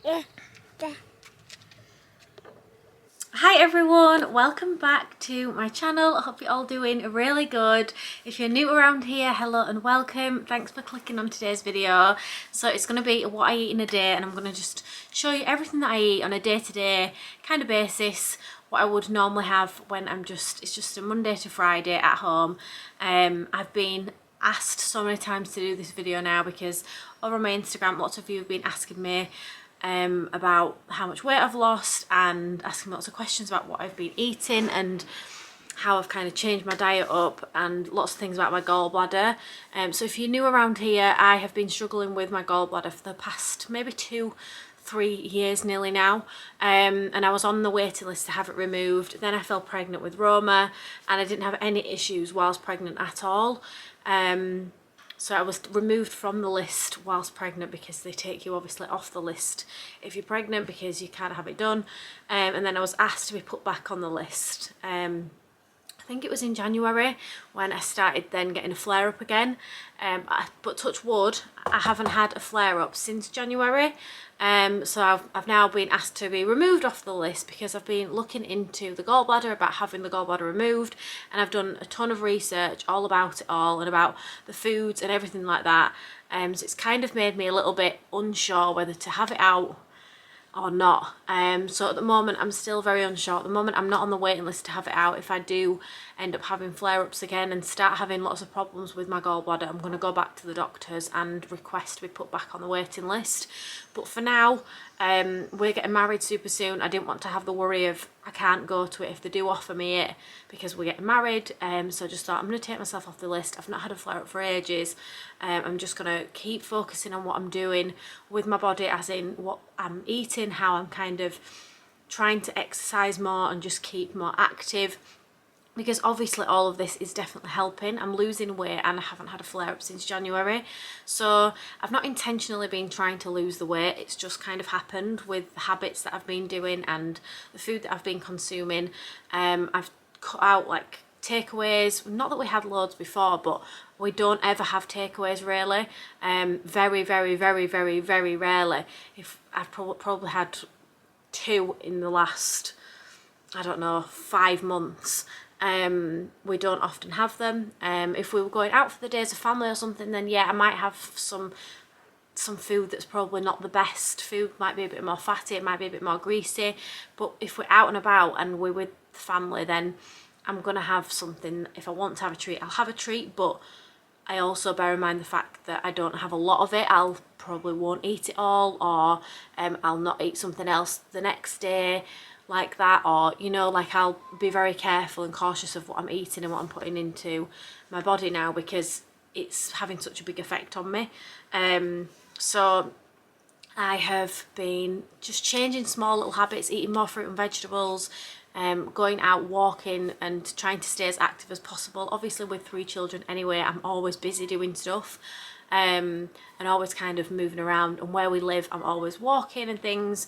Hi everyone, welcome back to my channel. I hope you're all doing really good. If you're new around here, hello and welcome. Thanks for clicking on today's video. So it's going to be what I eat in a day, and I'm going to just show you everything that I eat on a day-to-day kind of basis, what I would normally have when it's just a Monday to Friday at home. I've been asked so many times to do this video now because over my Instagram lots of you have been asking me about how much weight I've lost and asking lots of questions about what I've been eating and how I've kind of changed my diet up and lots of things about my gallbladder. So if you're new around here, I have been struggling with my gallbladder for the past maybe 2-3 years nearly now, and I was on the waiting list to have it removed. Then I fell pregnant with Roma and I didn't have any issues whilst pregnant at all. So I was removed from the list whilst pregnant because they take you obviously off the list if you're pregnant because you can't have it done. And then I was asked to be put back on the list. I think it was in January when I started then getting a flare up again. But touch wood, I haven't had a flare up since January. So I've now been asked to be removed off the list because I've been looking into the gallbladder, about having the gallbladder removed, and I've done a ton of research all about it all and about the foods and everything like that. So it's kind of made me a little bit unsure whether to have it out or not. So at the moment I'm still very unsure. At the moment I'm not on the waiting list to have it out. If I do end up having flare-ups again and start having lots of problems with my gallbladder, I'm going to go back to the doctors and request to be put back on the waiting list. But for now, we're getting married super soon. I didn't want to have the worry of I can't go to it if they do offer me it because we're getting married. So I just thought I'm going to take myself off the list. I've not had a flare-up for ages. I'm just going to keep focusing on what I'm doing with my body, as in what I'm eating, how I'm kind of trying to exercise more and just keep more active, because obviously all of this is definitely helping. I'm losing weight and I haven't had a flare-up since January. So I've not intentionally been trying to lose the weight. It's just kind of happened with the habits that I've been doing and the food that I've been consuming. I've cut out like takeaways. Not that we had loads before, but we don't ever have takeaways really. Very, very, very, very, very rarely. If I've probably had 2 in the last, I don't know, 5 months. We don't often have them. If we were going out for the days of family or something, then yeah, I might have some food that's probably not the best food. Might be a bit more fatty, it might be a bit more greasy. But if we're out and about and we're with the family, then I'm gonna have something. If I want to have a treat, I'll have a treat, but I also bear in mind the fact that I don't have a lot of it. I'll probably won't eat it all, or I'll not eat something else the next day like that, or you know, like I'll be very careful and cautious of what I'm eating and what I'm putting into my body now because it's having such a big effect on me. So I have been just changing small little habits, eating more fruit and vegetables, going out walking and trying to stay as active as possible. Obviously with 3 children anyway, I'm always busy doing stuff, and always kind of moving around, and where we live I'm always walking and things,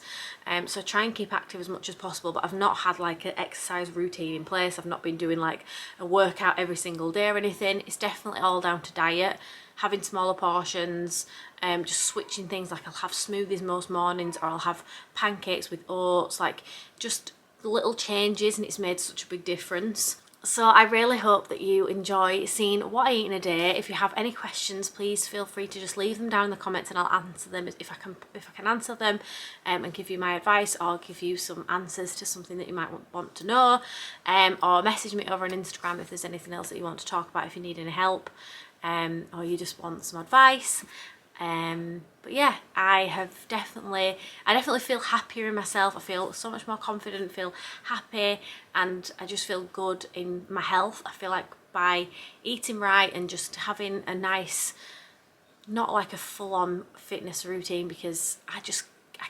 so I try and keep active as much as possible. But I've not had like an exercise routine in place. I've not been doing like a workout every single day or anything. It's definitely all down to diet, having smaller portions, just switching things. Like I'll have smoothies most mornings, or I'll have pancakes with oats, like just little changes, and it's made such a big difference. So I really hope that you enjoy seeing what I eat in a day. If you have any questions, please feel free to just leave them down in the comments and I'll answer them if I can answer them, and give you my advice or give you some answers to something that you might want to know, or message me over on Instagram if there's anything else that you want to talk about, if you need any help, or you just want some advice. But yeah, I definitely feel happier in myself. I feel so much more confident, feel happy, and I just feel good in my health. I feel like by eating right and just having a nice, not like a full-on fitness routine, because I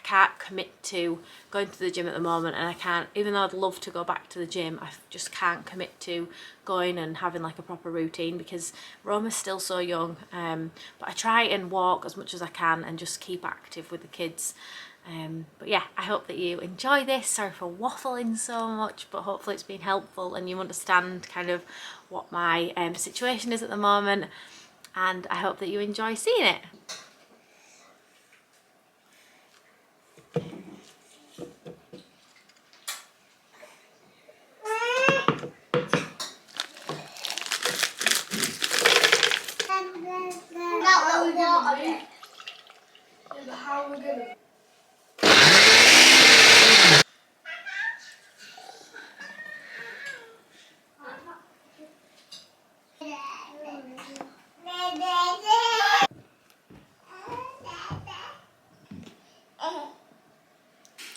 can't commit to going to the gym at the moment, and I can't, even though I'd love to go back to the gym, I just can't commit to going and having like a proper routine because Roma's still so young. But I try and walk as much as I can and just keep active with the kids. But yeah, I hope that you enjoy this. Sorry for waffling so much, but hopefully it's been helpful and you understand kind of what my situation is at the moment, and I hope that you enjoy seeing it.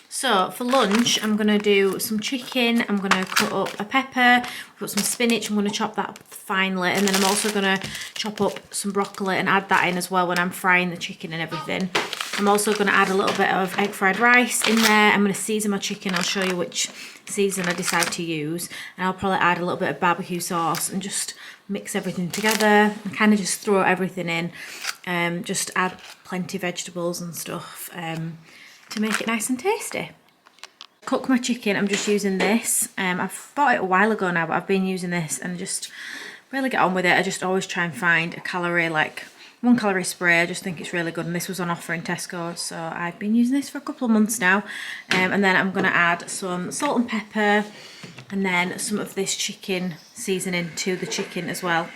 So for lunch, I'm going to do some chicken, I'm going to cut up a pepper, put some spinach, I'm going to chop that up finely, and then I'm also going to chop up some broccoli and add that in as well when I'm frying the chicken and everything. I'm also going to add a little bit of egg fried rice in there. I'm going to season my chicken, I'll show you which season I decide to use, and I'll probably add a little bit of barbecue sauce and just mix everything together and kind of just throw everything in, just add plenty of vegetables and stuff. To make it nice and tasty. Cook my chicken, I'm just using this. I've bought it a while ago now, but I've been using this and just really get on with it. I just always try and find a calorie, like 1 calorie spray. I just think it's really good, and this was on offer in Tesco, so I've been using this for a couple of months now. And then I'm going to add some salt and pepper and then some of this chicken seasoning to the chicken as well.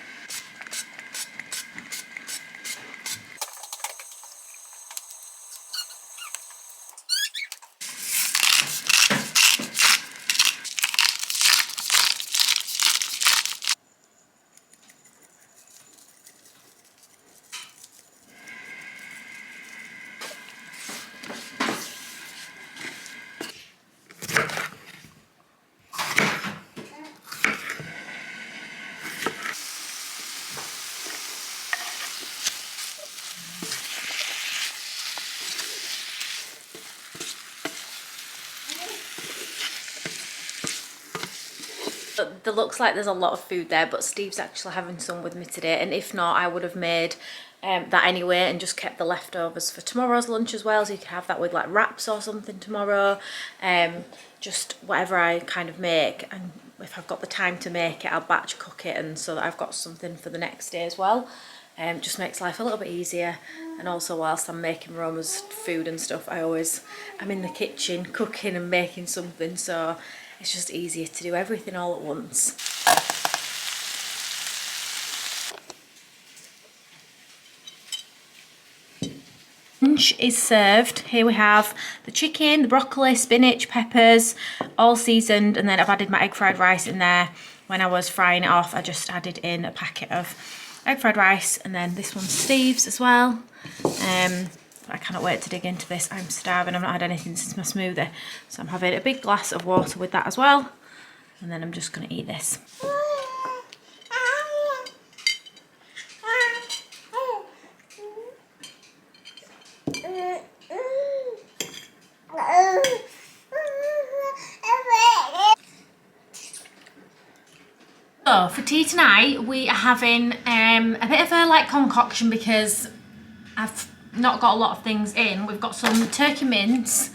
There looks like there's a lot of food there, but Steve's actually having some with me today, and if not, I would have made that anyway and just kept the leftovers for tomorrow's lunch as well, so you could have that with like wraps or something tomorrow. Just whatever I kind of make, and if I've got the time to make it, I'll batch cook it, and so that I've got something for the next day as well. Just makes life a little bit easier, and also whilst I'm making Roma's food and stuff, I'm in the kitchen cooking and making something, so it's just easier to do everything all at once. Lunch is served. Here we have the chicken, the broccoli, spinach, peppers, all seasoned, and then I've added my egg fried rice in there. When I was frying it off, I just added in a packet of egg fried rice, and then this one's Steve's as well. I cannot wait to dig into this. I'm starving. I've not had anything since my smoothie, so I'm having a big glass of water with that as well, and then I'm just going to eat this. So for tea tonight, we are having a bit of a like concoction because I've not got a lot of things in. We've got some turkey mince,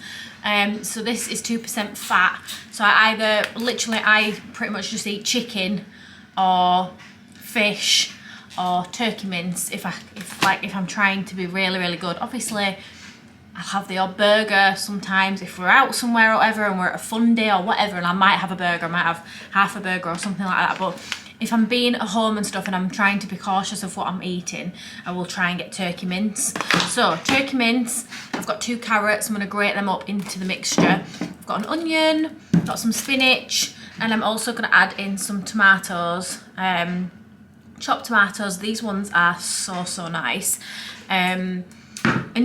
so this is 2% fat, so I pretty much just eat chicken or fish or turkey mince if I'm trying to be really good. Obviously I'll have the odd burger sometimes if we're out somewhere or whatever and we're at a fun day or whatever, and I might have a burger, I might have half a burger or something like that, but if I'm being at home and stuff and I'm trying to be cautious of what I'm eating, I will try and get turkey mince. So turkey mince, I've got 2 carrots, I'm going to grate them up into the mixture. I've got an onion, got some spinach, and I'm also going to add in some tomatoes, chopped tomatoes. These ones are so nice. And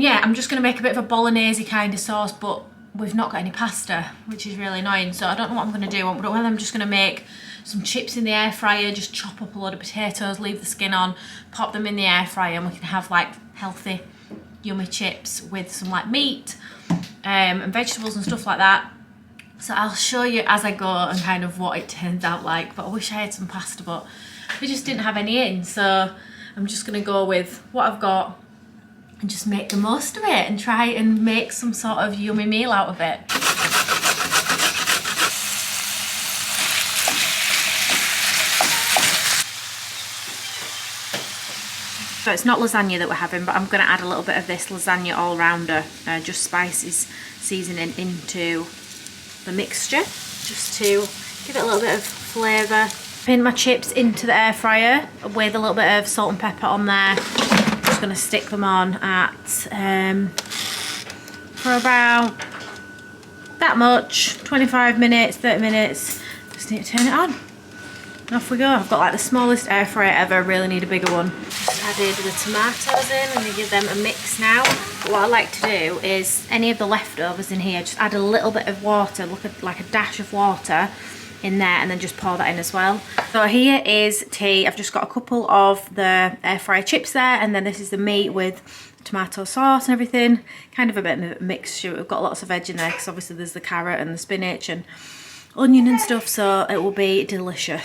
yeah, I'm just going to make a bit of a bolognese kind of sauce, but we've not got any pasta, which is really annoying, so I don't know what I'm going to do. I'm just going to make some chips in the air fryer, just chop up a load of potatoes, leave the skin on, pop them in the air fryer, and we can have like healthy, yummy chips with some like meat and vegetables and stuff like that. So I'll show you as I go and kind of what it turns out like, but I wish I had some pasta, but we just didn't have any in, so I'm just going to go with what I've got and just make the most of it and try and make some sort of yummy meal out of it. So it's not lasagna that we're having, but I'm going to add a little bit of this lasagna all-rounder, just spices, seasoning into the mixture, just to give it a little bit of flavour. Pin my chips into the air fryer with a little bit of salt and pepper on there. Just going to stick them on at for about that much, 25 minutes, 30 minutes. Just need to turn it on. And off we go. I've got like the smallest air fryer ever, I really need a bigger one. Just added the tomatoes in. I'm going to give them a mix now. But what I like to do is any of the leftovers in here, just add a little bit of water, like a dash of water in there, and then just pour that in as well. So here is tea. I've just got a couple of the air fryer chips there, and then this is the meat with tomato sauce and everything. Kind of a bit of a mixture. We've got lots of veg in there because obviously there's the carrot and the spinach and onion and stuff, so it will be delicious.